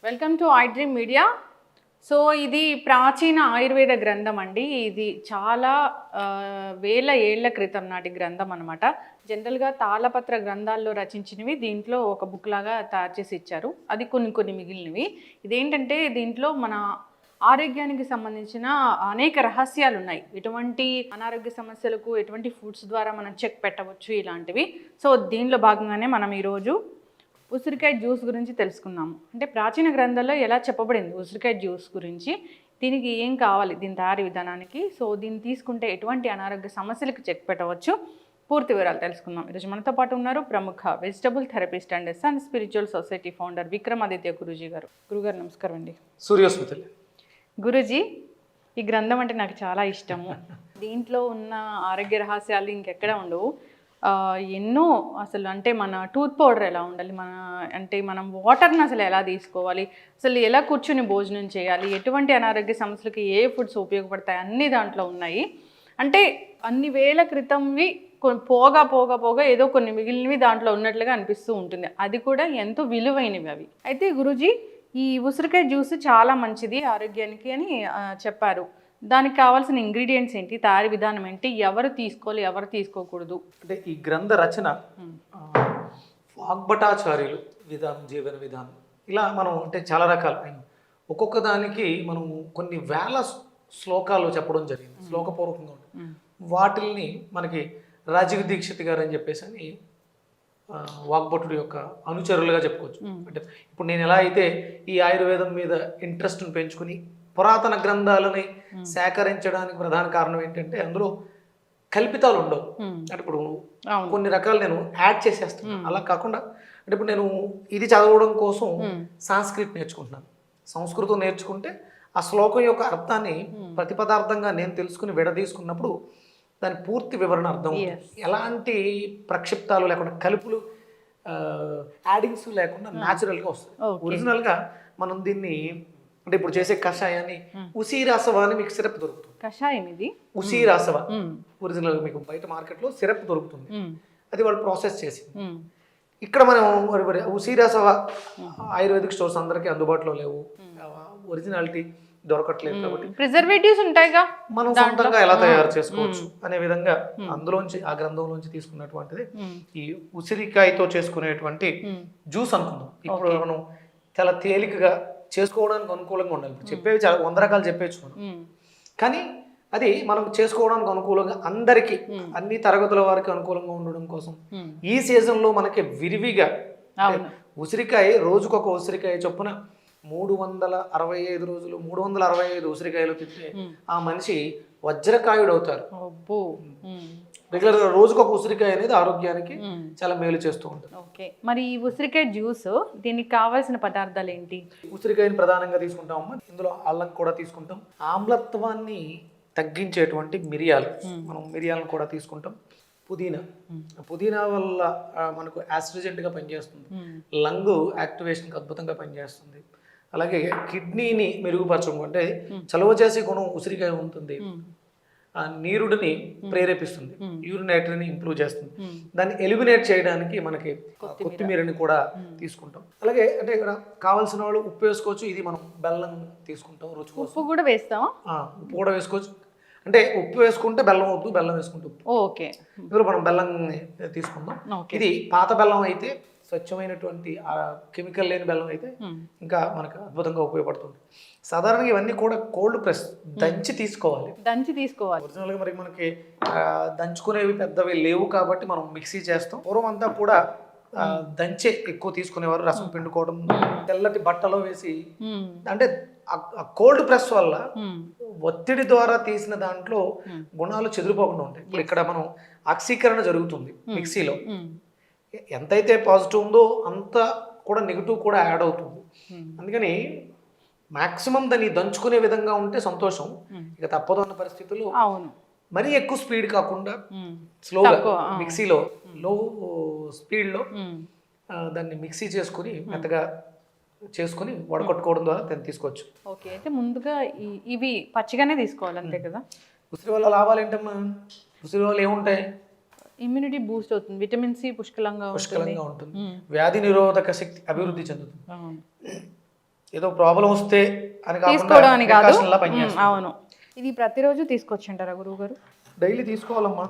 Welcome to I dream media. So ఇది ప్రాచీన ఆయుర్వేద గ్రంథం అండి. ఇది చాలా వేల ఏళ్ల క్రితం నాటి గ్రంథం అనమాట. జనరల్గా తాళపత్ర గ్రంథాల్లో రచించినవి దీంట్లో ఒక బుక్ లాగా తయారు చేసి ఇచ్చారు. అది కొన్ని మిగిలినవి. ఇదేంటంటే దీంట్లో మన ఆరోగ్యానికి సంబంధించిన అనేక రహస్యాలు ఉన్నాయి. ఎటువంటి అనారోగ్య సమస్యలకు ఎటువంటి ఫుడ్స్ ద్వారా మనం చెక్ పెట్టవచ్చు ఇలాంటివి. సో దీనిలో భాగంగానే మనం ఈరోజు ఉసిరికాయ జ్యూస్ గురించి తెలుసుకుందాము. అంటే ప్రాచీన గ్రంథాల్లో ఎలా చెప్పబడింది ఉసిరికాయ జ్యూస్ గురించి, దీనికి ఏం కావాలి దీని తయారీ విధానానికి, సో దీన్ని తీసుకుంటే ఎటువంటి అనారోగ్య సమస్యలకు చెక్ పెట్టవచ్చు, పూర్తి వివరాలు తెలుసుకుందాం. ఈరోజు మనతో పాటు ఉన్నారు ప్రముఖ vegetable therapist and sun spiritual society founder Vikramaditya Guruji గారు. గురుగారు నమస్కారం అండి. సూర్యోస్మితలే. గురూజీ, ఈ గ్రంథం అంటే నాకు చాలా ఇష్టము. దీంట్లో ఉన్న ఆరోగ్య రహస్యాలు ఇంకెక్కడ ఉండవు. ఎన్నో అసలు అంటే మన టూత్ పౌడర్ ఎలా ఉండాలి, మనం వాటర్ని అసలు ఎలా తీసుకోవాలి, అసలు ఎలా కూర్చుని భోజనం చేయాలి, ఎటువంటి అనారోగ్య సమస్యలకి ఏ ఫుడ్స్ ఉపయోగపడతాయి అన్నీ దాంట్లో ఉన్నాయి. అంటే అన్ని వేల క్రితంవి పోగా ఏదో కొన్ని మిగిలినవి దాంట్లో ఉన్నట్లుగా అనిపిస్తూ ఉంటుంది. అది కూడా ఎంతో విలువైనవి అవి. అయితే గురూజీ, ఈ ఉసిరికాయ జ్యూస్ చాలా మంచిది ఆరోగ్యానికి అని చెప్పారు. దానికి కావాల్సిన ఇంగ్రీడియంట్స్ ఏంటి, తయారీ విధానం ఏంటి, ఎవరు తీసుకోవాలి ఎవరు తీసుకోకూడదు? అంటే ఈ గ్రంథ రచన వాగ్భటాచార్యులు జీవన విధానం ఇలా మనం అంటే చాలా రకాలు ఒక్కొక్క దానికి మనం కొన్ని వేల శ్లోకాలు చెప్పడం జరిగింది, శ్లోకపూర్వకంగా ఉంటుంది. వాటిల్ని మనకి రాజీవ్ దీక్షిత్ గారు అని చెప్పేసి అని వాగ్భటుడి యొక్క అనుచరులుగా చెప్పుకోవచ్చు. అంటే ఇప్పుడు నేను ఎలా అయితే ఈ ఆయుర్వేదం మీద ఇంట్రెస్ట్ని పెంచుకుని పురాతన గ్రంథాలని సేకరించడానికి ప్రధాన కారణం ఏంటంటే అందులో కల్పితాలు ఉండవు. అంటే ఇప్పుడు కొన్ని రకాలు నేను యాడ్ చేసేస్తాను. అలా కాకుండా అంటే ఇప్పుడు నేను ఇది చదవడం కోసం సాంస్క్రిట్ నేర్చుకుంటున్నాను. సంస్కృతం నేర్చుకుంటే ఆ శ్లోకం యొక్క అర్థాన్ని ప్రతిపదార్థంగా నేను తెలుసుకుని విడదీసుకున్నప్పుడు దాని పూర్తి వివరణ అర్థం. ఎలాంటి ప్రక్షిప్తాలు లేకుండా కలుపులు యాడింగ్స్ లేకుండా న్యాచురల్గా వస్తుంది. ఒరిజినల్గా మనం దీన్ని అంటే ఇప్పుడు చేసే కషాయాన్ని ఉసిరాసవ అని మీకు సిరప్ దొరుకుతుంది. కషాయం ఇది ఉసిరాసవ ఒరిజినల్ మీకు బయట మార్కెట్లో సిరప్ దొరుకుతుంది. అది వాళ్ళు ప్రాసెస్ చేసి ఇక్కడ మనం ఉసిరాసవ ఆయుర్వేదిక్ స్టోర్స్ అందరికీ అందుబాటులో లేవు, ఒరిజినాలిటీ దొరకట్లేదు. కాబట్టి ప్రిజర్వేటివ్స్ ఉంటాయిగా, మనం సొంతంగా ఎలా తయారు చేసుకోవచ్చు అనే విధంగా అందులోంచి ఆ గ్రంథంలోంచి తీసుకున్నటువంటిది ఈ ఉసిరికాయతో చేసుకునేటువంటి జ్యూస్ అనుకుందాం. ఇప్పుడు మనం చాలా తేలికగా చేసుకోవడానికి అనుకూలంగా ఉండాలి. చెప్పేవి చాలా 100 రకాలు చెప్పేచ్చు మనం, కానీ అది మనం చేసుకోవడానికి అనుకూలంగా అందరికీ అన్ని తరగతుల వారికి అనుకూలంగా ఉండడం కోసం ఈ సీజన్లో మనకి విరివిగా ఉసిరికాయ రోజుకొక ఉసిరికాయ చొప్పున 365 రోజులు 365 ఉసిరికాయలు తింటే ఆ మనిషి వజ్రకాయుడు అవుతారు. రెగ్యులర్గా రోజుకొక ఉసిరికాయ అనేది ఆరోగ్యానికి చాలా మేలు చేస్తూ ఉంటుంది. ఓకే, మరి ఈ ఉసిరికాయ జ్యూస్ దీనికి కావాల్సిన పదార్థాలు ఏంటి? ఉసిరికాయని ప్రధానంగా తీసుకుంటామమ్మా. ఇందులో అల్లం కూడా తీసుకుంటాం. ఆమ్లత్వాన్ని తగ్గించేటువంటి మిరియాలు, మనం మిరియాలను కూడా తీసుకుంటాం. పుదీనా వల్ల మనకు యాస్ట్రిజెంట్గా పనిచేస్తుంది, లంగ్ యాక్టివేషన్కి అద్భుతంగా పనిచేస్తుంది. అలాగే కిడ్నీని మెరుగుపరచడం అంటే చలువ చేసే గుణం ఉసిరికాయ ఉంటుంది. నీరుడిని ప్రేరేపిస్తుంది, యూరినేటరీని ఇంప్రూవ్ చేస్తుంది. దాన్ని ఎలిమినేట్ చేయడానికి మనకి కొత్తిమీరని కూడా తీసుకుంటాం. అలాగే అంటే ఇక్కడ కావాల్సిన వాళ్ళు ఉప్పు వేసుకోవచ్చు. ఇది మనం బెల్లం తీసుకుంటాం, రుచి కోసం. ఉప్పు కూడా వేస్తాం, ఉప్పు కూడా వేసుకోవచ్చు. అంటే ఉప్పు వేసుకుంటే బెల్లం వద్దు, బెల్లం వేసుకుంటే ఉప్పు. ఓకే, ఇందులో మనం బెల్లం తీసుకుందాం. ఇది పాత బెల్లం అయితే, స్వచ్ఛమైనటువంటి కెమికల్ లేని బెల్లం అయితే ఇంకా మనకు అద్భుతంగా ఉపయోగపడుతుంది. సాధారణంగా ఇవన్నీ కూడా కోల్డ్ ప్రెస్ దంచి తీసుకోవాలి. ఒరిజినల్గా మరి మనకి దంచుకునేవి పెద్దవి లేవు కాబట్టి మనం మిక్సీ చేస్తాం. పూర్వం అంతా కూడా దంచే ఎక్కువ తీసుకునేవారు. రసం పిండుకోవడం, తెల్లటి బట్టలో వేసి, అంటే కోల్డ్ ప్రెస్ వల్ల ఒత్తిడి ద్వారా తీసిన దాంట్లో గుణాలు చెదిరిపోకుండా ఉంటాయి. ఇప్పుడు ఇక్కడ మనం ఆక్సీకరణ జరుగుతుంది మిక్సీలో. ఎంతైతే పాజిటివ్ ఉందో అంత కూడా నెగిటివ్ కూడా యాడ్ అవుతుంది. అందుకని మాక్సిమం దాన్ని దంచుకునే విధంగా ఉంటే సంతోషం. ఇక తప్పదు అన్న పరిస్థితుల్లో మరీ ఎక్కువ స్పీడ్ కాకుండా స్లోగా మిక్సీలో లో స్పీడ్లో దాన్ని మిక్సీ చేసుకుని మెత్తగా చేసుకుని వడకొట్టుకోవడం ద్వారా దాన్ని తీసుకోవచ్చు. ఓకే, అయితే ముందుగా ఇవి పచ్చిగానే తీసుకోవాలి అంతే కదా? ఉసిరి వల్ల లాభాలు ఏంటమ్మా? ఉసిరి వల్ల ఏముంటాయి? ఇమ్యూనిటీ బూస్ట్ అవుతుంది, విటమిన్ సి పుష్కలంగా ఉంటుంది. పుష్కలంగా ఉంటుంది, వ్యాధి నిరోధక శక్తి అభివృద్ధి చెందుతుంది. అవును. ఏదో ప్రాబ్లం వస్తే అని తీసుకోవడానికి కాదు. precaution లా పనిచేస్తుంది. అవును. ఇది ప్రతిరోజు తీసుకొచ్చింటారా గురువు గారు? డైలీ తీసుకోవాలమ్మా.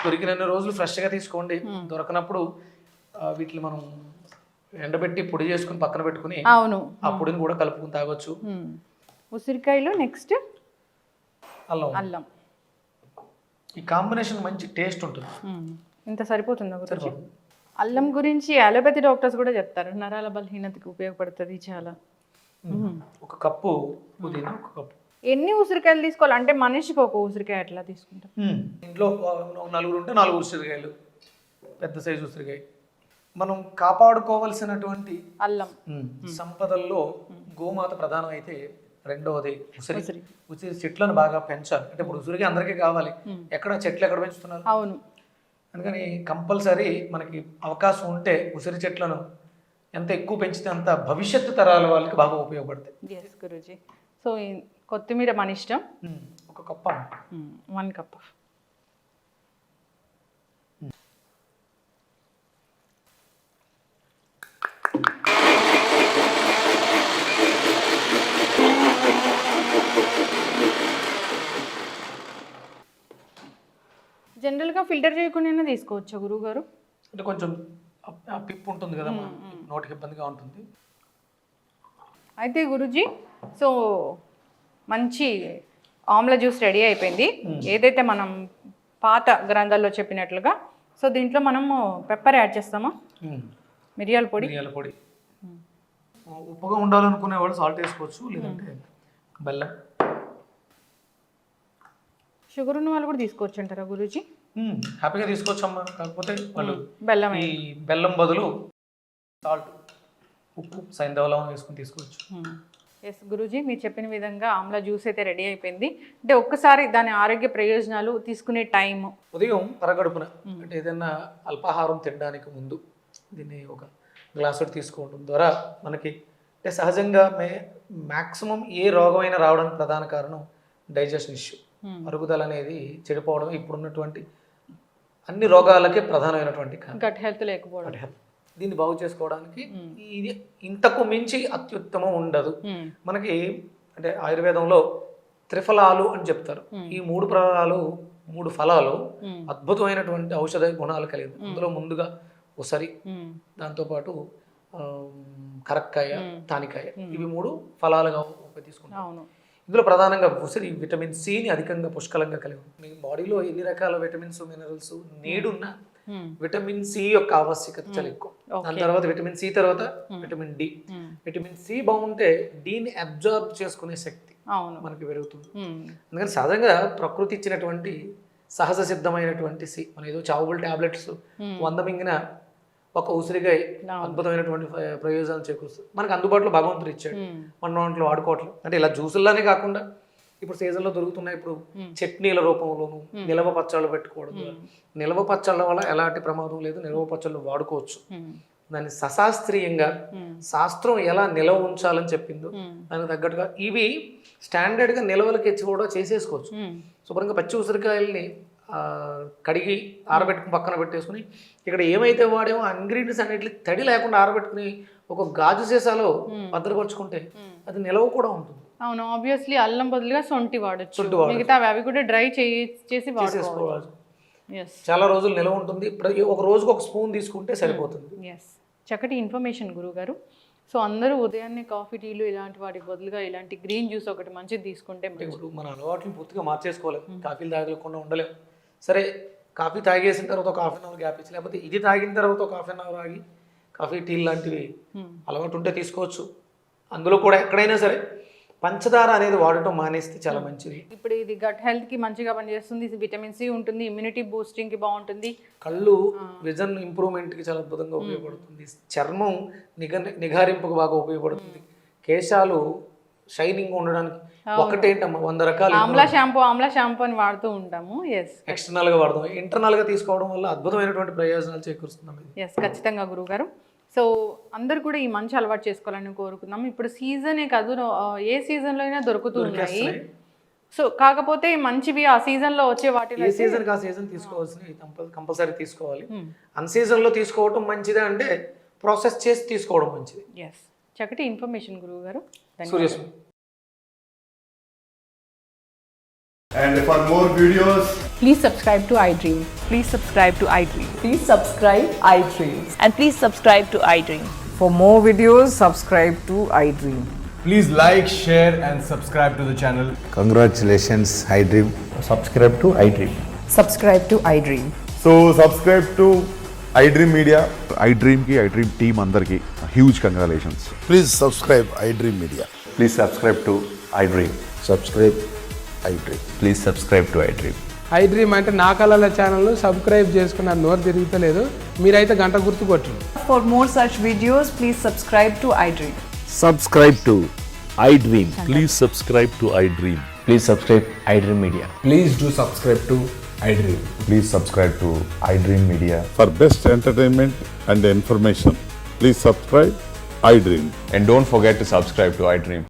దొరికినన్ని రోజులు ఫ్రెష్గా తీసుకోండి. దొరకనప్పుడు వీటిని మనం ఎండబెట్టి పొడి చేసుకుని పక్కన పెట్టుకుని అవును, ఆ పొడిని కూడా కలుపుకుని తాగొచ్చు. ఉసిరికాయలు, నెక్స్ట్ అల్లం. అల్లం. ఈ కాంబినేషన్ మంచి టేస్ట్ ఉంటుంది. ఇంత సరిపోతుందా గురించి? అల్లం గురించి అలోపతి డాక్టర్స్ కూడా చెప్తారు, నరాల బలహీనతకి ఉపయోగపడుతుంది చాలా. ఒక కప్పు పుదీనా, ఒక కప్పు. ఎన్ని ఉసిరికాయలు తీసుకోవాలి అంటే మనిషికి ఒక ఉసిరికాయ ఎట్లా తీసుకుంటాం? ఇంట్లో నలుగురు ఉంటే 4 ఉసిరికాయలు, పెద్ద సైజు ఉసిరికాయ. మనం కాపాడుకోవలసినటువంటి అల్లం సంపదల్లో గోమాత ప్రధానం అయితే, రెండవది ఉసిరి. ఉసిరి చెట్లను బాగా పెంచాలి. అంటే ఇప్పుడు ఉసిరికి అందరికీ కావాలి, ఎక్కడ చెట్లు ఎక్కడ పెంచుతున్నారు? అవును. అందుకని కంపల్సరీ మనకి అవకాశం ఉంటే ఉసిరి చెట్లను ఎంత ఎక్కువ పెంచితే అంత భవిష్యత్తు తరాల వాళ్ళకి బాగా ఉపయోగపడతాయి. ఎస్ గురూజీ. సో కొత్తిమీర మన ఇష్టం. ఒక కప్పు, 1 కప్. జనరల్గా ఫిల్టర్ చేయకుండా తీసుకోవచ్చా గురువు గారు? అంటే కొంచెం ఆ పిప్పు ఉంటుంది కదా, నోటికి ఇబ్బందిగా ఉంటుంది. అయితే గురూజీ, సో మంచి ఆమ్లా జ్యూస్ రెడీ అయిపోయింది. ఏదైతే మనం పాత గ్రంథాల్లో చెప్పినట్లుగా, సో దీంట్లో మనము పెప్పర్ యాడ్ చేస్తామా? మిరియాల పొడి. ఉప్పుగా ఉండాలనుకునే వాళ్ళు సాల్ట్ వేసుకోవచ్చు, లేదంటే బెల్లం. షుగర్ ఉన్న వాళ్ళు కూడా తీసుకోవచ్చు అంటారా గురూజీ? హ్యాపీగా తీసుకోవచ్చమ్మా. కాకపోతే వాళ్ళు బెల్లం, ఈ బెల్లం బదులు సాల్ట్, ఉప్పు, సైంధవ వేసుకుని తీసుకోవచ్చు. ఎస్ గురూజీ, మీరు చెప్పిన విధంగా ఆమ్లా జ్యూస్ అయితే రెడీ అయిపోయింది. అంటే ఒక్కసారి దాని ఆరోగ్య ప్రయోజనాలు తీసుకునే టైం, ఉదయం పరగడుపున అంటే ఏదైనా అల్పాహారం తినడానికి ముందు దీన్ని ఒక గ్లాసు తీసుకోవడం ద్వారా మనకి అంటే సహజంగా మ్యాక్సిమం ఏ రోగమైనా రావడానికి ప్రధాన కారణం డైజెషన్ ఇష్యూ, అరుగుదల అనేది చెడిపోవడం. ఇప్పుడున్నటువంటి అన్ని రోగాలకే ప్రధానమైనటువంటి కారణం గట్ హెల్త్ లేకపోవడం. దీన్ని బాగు చేసుకోవడానికి ఇది ఇంతకు మించి అత్యుత్తమం ఉండదు. మనకి అంటే ఆయుర్వేదంలో త్రిఫలాలు అని చెప్తారు. ఈ 3 ఫలాలు అద్భుతమైనటువంటి ఔషధ గుణాలు కలిగి. అందులో ముందుగా ఉసిరి, దాంతోపాటు కరక్కాయ, తానికాయ, ఇవి 3 ఫలాలుగా తీసుకుంటాం. ఇందులో ప్రధానంగా ఉసిరి విటమిన్ సిని అధికంగా పుష్కలంగా కలిగి ఉంటుంది. మీ బాడీలో ఎన్ని రకాల విటమిన్స్, మినరల్స్ నీడున్న విటమిన్ సి యొక్క ఆవశ్యకత చాలా ఎక్కువ. దాని తర్వాత విటమిన్ సి తర్వాత విటమిన్ డి. విటమిన్ సి బాగుంటే డిని అబ్జార్బ్ చేసుకునే శక్తి మనకి పెరుగుతుంది. అందుకని సాధారణంగా ప్రకృతి ఇచ్చినటువంటి సహజ సిద్ధమైనటువంటి సి, మన ఏదో చావబుల్ టాబ్లెట్స్ 100 మింగిన ఒక ఉసిరికాయ అద్భుతమైనటువంటి ప్రయోజనాలు చేకూరుస్తుంది. మనకు అందుబాటులో భగవంతుడు ఇచ్చాడు, మన దాంట్లో వాడుకోవట్లేదు. అంటే ఇలా జ్యూసుల్లానే కాకుండా ఇప్పుడు సీజన్లో దొరుకుతున్నాయి. ఇప్పుడు చట్నీల రూపంలోను నిలవ పచ్చళ్ళు పెట్టుకోవడం. నిలవ పచ్చళ్ళ వల్ల ఎలాంటి ప్రమాదం లేదు, నిలవ పచ్చళ్ళు వాడుకోవచ్చు. దాన్ని సశాస్త్రీయంగా శాస్త్రం ఎలా నిలవ ఉంచాలని చెప్పిందో దానికి తగ్గట్టుగా ఇవి స్టాండర్డ్గా నిలవలకి కూడా చేసేసుకోవచ్చు. శుభ్రంగా పచ్చి ఉసిరికాయల్ని కడిగి ఆరబెట్టుకుని పక్కన పెట్టేసుకుని ఇక్కడ ఏమైతే వాడేమో ఆ ఇంగ్రీడియంట్స్ అన్నిటి తడి లేకుండా ఆరబెట్టుకుని ఒక గాజు సీసాలో భద్రపరుచుకుంటే అది నిలవ కూడా ఉంటుంది. అవును, ఆబ్వియస్లీ అల్లం బదులుగా సొంటి వాడచ్చు, మిగతా అవి కూడా డ్రై చేసి చేసుకోవాలి. చాలా రోజులు నిలవ ఉంటుంది. ఒక రోజుకు ఒక స్పూన్ తీసుకుంటే సరిపోతుంది. ఎస్, చక్కటి ఇన్ఫర్మేషన్ గురువు గారు. సో అందరూ ఉదయాన్నే కాఫీ, టీలు ఇలాంటి వాటి బదులుగా ఇలాంటి గ్రీన్ జ్యూస్ ఒకటి మంచిది తీసుకుంటే ఇప్పుడు మన అలవాట్లను పూర్తిగా మార్చేసుకోలేము. కాఫీలు తాగలేకుండా ఉండలేము. సరే, కాఫీ తాగేసిన తర్వాత ఒక 1/2 అవర్ గ్యాప్ ఇచ్చి, లేకపోతే ఇది తాగిన తర్వాత ఒక 1/2 అవర్ ఆగి కాఫీ, టీలు లాంటివి అలవాటు ఉంటే తీసుకోవచ్చు. అందులో కూడా ఎక్కడైనా సరే పంచదార అనేది వాడటం మానేస్తే చాలా మంచిది. ఇప్పుడు ఇది గట్ హెల్త్ కి మంచిగా పనిచేస్తుంది, విటమిన్ సి ఉంటుంది, ఇమ్యూనిటీ బూస్టింగ్ కి బాగుంటుంది, కళ్ళు విజన్ ఇంప్రూవ్మెంట్ కి చాలా అద్భుతంగా ఉపయోగపడుతుంది, చర్మం నిగారింపుకు బాగా ఉపయోగపడుతుంది, కేశాలు షైనింగ్ ఉండడానికి. ఒకటేంటమ్మా 100 రకాల ఆమ్లా షాంపూ అని వాడుతూ ఉంటాము. ఎస్, ఎక్స్టర్నల్ గా వాడతాం. ఇంటర్నల్ గా తీసుకోవడం వల్ల అద్భుతమైనటువంటి ప్రయోజనాలు చేకూరుస్తున్నాం. ఎస్, ఖచ్చితంగా గురువు గారు. సో అందరు కూడా ఈ మంచి అలవాటు చేసుకోవాలని కోరుకుందాం. ఇప్పుడు సీజనే కాదు, ఏ సీజన్లో అయినా దొరుకుతూ ఉన్నాయి. సో కాకపోతే మంచివి ఆ సీజన్లో వచ్చే వాటిలో ఏ సీజన్కి ఆ సీజన్ తీసుకోవాల్సినవి కంపల్సరీ తీసుకోవాలి. అన్ సీజన్లో తీసుకోవడం మంచిదే అంటే ప్రాసెస్ చేసి తీసుకోవడం మంచిది. ఎస్, చక్కటి ఇన్ఫర్మేషన్ గురువు గారు. సూర్యస్మి. And for more videos, Please subscribe to iDream. Please subscribe to iDream. Please subscribe iDream. And please subscribe to iDream. For more videos, subscribe to iDream. please like, share, and subscribe to the channel. Congratulations, iDream. subscribe to iDream. Subscribe to iDream. So subscribe to iDream Media. iDream ki iDream team andarki huge congratulations. Please subscribe iDream Media. Please subscribe to iDream. Subscribe iDream. Please subscribe to iDream. iDream అంటే నా కళల ఛానల్ను subscribe చేసుకున్న నోరు తిరుగుతలేదు, మీరైతే గంట గుర్తు కొట్టండి. For more such videos, please subscribe to iDream. Subscribe to iDream. Please subscribe to iDream. Please subscribe iDream Media. Please do subscribe to iDream. Please subscribe to iDream Media. For best entertainment and information, please subscribe iDream. And don't forget to subscribe to iDream.